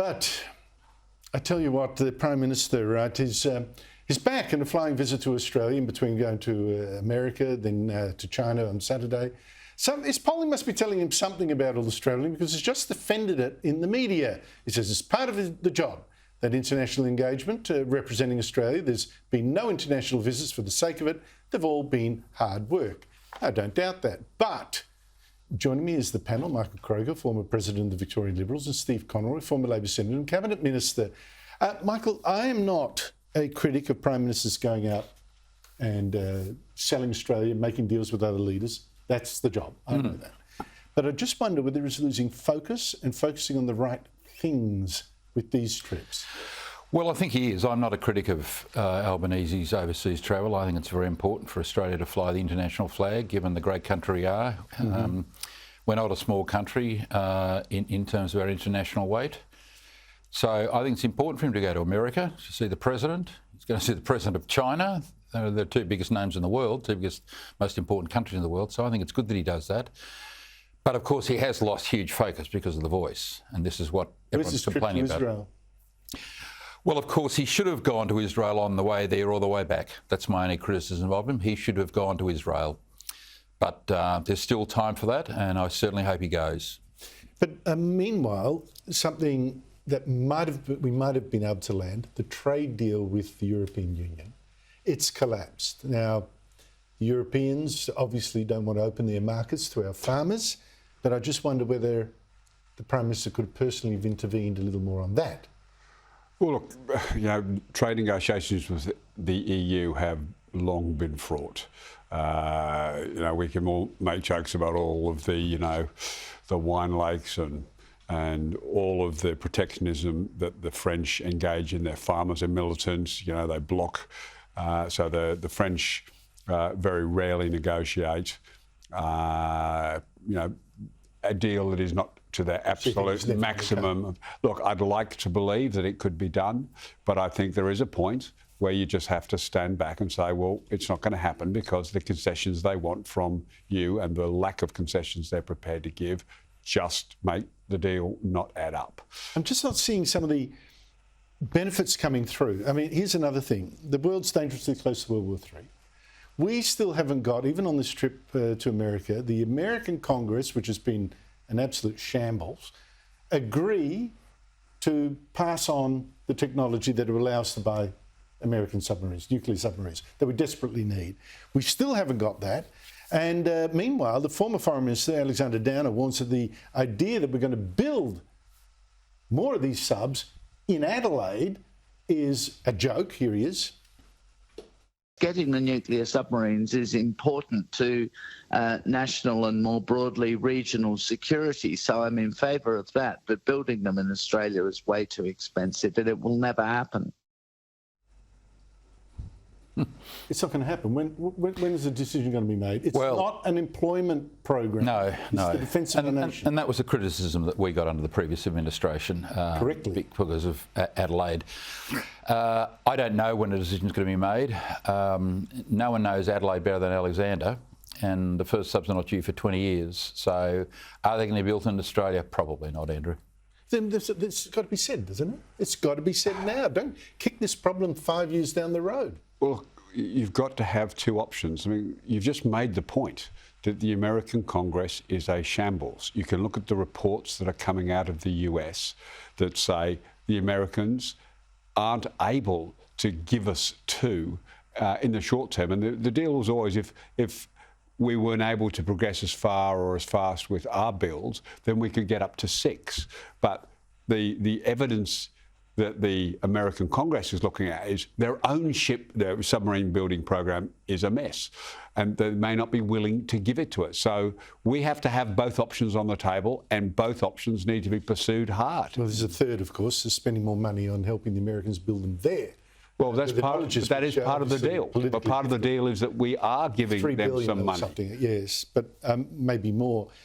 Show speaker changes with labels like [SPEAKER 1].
[SPEAKER 1] But I tell you what, the Prime Minister, right, is back in a flying visit to Australia in between going to America, then to China on Saturday. So his polling must be telling him something about Australia because he's just defended it in the media. He says it's part of the job, that international engagement representing Australia. There's been no international visits for the sake of it. They've all been hard work. I don't doubt that. But joining me is the panel, Michael Kroger, former President of the Victorian Liberals, and Steve Conroy, former Labor Senator and Cabinet Minister. Michael, I am not a critic of Prime Ministers going out and selling Australia, making deals with other leaders. That's the job. I know that. But I just wonder whether he's losing focus and focusing on the right things with these trips.
[SPEAKER 2] Well, I think he is. I'm not a critic of Albanese's overseas travel. I think it's very important for Australia to fly the international flag, given the great country we are. We're not a small country in terms of our international weight. So I think it's important for him to go to America to see the President. He's going to see the President of China. They're the two biggest names in the world, two biggest, most important countries in the world. So I think it's good that he does that. But of course, he has lost huge focus because of the Voice. And this is what everyone's complaining about.
[SPEAKER 1] Israel?
[SPEAKER 2] Well, of course, he should have gone to Israel on the way there or the way back. That's my only criticism of him. He should have gone to Israel. But there's still time for that, and I certainly hope he goes.
[SPEAKER 1] But meanwhile, something that we might have been able to land, the trade deal with the European Union, it's collapsed. Now, the Europeans obviously don't want to open their markets to our farmers, but I just wonder whether the Prime Minister could personally have intervened a little more on that.
[SPEAKER 3] Well, look, trade negotiations with the EU have long been fraught. We can all make jokes about all of the, the wine lakes and all of the protectionism that the French engage in. Their farmers and militants, they block. So the French very rarely negotiate, a deal that is not to their absolute maximum. Look, I'd like to believe that it could be done, but I think there is a point where you just have to stand back and say, well, it's not going to happen because the concessions they want from you and the lack of concessions they're prepared to give just make the deal not add up.
[SPEAKER 1] I'm just not seeing some of the benefits coming through. I mean, here's another thing. The world's dangerously close to World War III. We still haven't got, even on this trip to America, the American Congress, which has been an absolute shambles, agree to pass on the technology that will allow us to buy American submarines, nuclear submarines, that we desperately need. We still haven't got that. And meanwhile, the former Foreign Minister, Alexander Downer, warns that the idea that we're going to build more of these subs in Adelaide is a joke. Here he is.
[SPEAKER 4] Getting the nuclear submarines is important to national and more broadly regional security, so I'm in favour of that. But building them in Australia is way too expensive and it will never happen.
[SPEAKER 1] It's not going to happen. When is the decision going to be made? It's not an employment program.
[SPEAKER 2] No.
[SPEAKER 1] It's the defence of the nation.
[SPEAKER 2] And that was a criticism that we got under the previous administration.
[SPEAKER 1] Correctly.
[SPEAKER 2] Because of Adelaide. I don't know when a decision's going to be made. No one knows Adelaide better than Alexander, and the first subs are not due for 20 years. So are they going to be built in Australia? Probably not, Andrew.
[SPEAKER 1] Then it's got to be said, doesn't it? It's got to be said now. Don't kick this problem 5 years down the road.
[SPEAKER 3] Well, you've got to have two options. I mean, you've just made the point that the American Congress is a shambles. You can look at the reports that are coming out of the US that say the Americans aren't able to give us two in the short term. And the deal was always if we weren't able to progress as far or as fast with our builds, then we could get up to 6. But the evidence that the American Congress is looking at is their own their submarine building program is a mess, and they may not be willing to give it to us. So we have to have both options on the table, and both options need to be pursued hard.
[SPEAKER 1] Well, there's a third, of course, is spending more money on helping the Americans build them there.
[SPEAKER 3] Well, that is part of the deal. But part of the deal is that we are giving them some money.
[SPEAKER 1] Yes, but maybe more.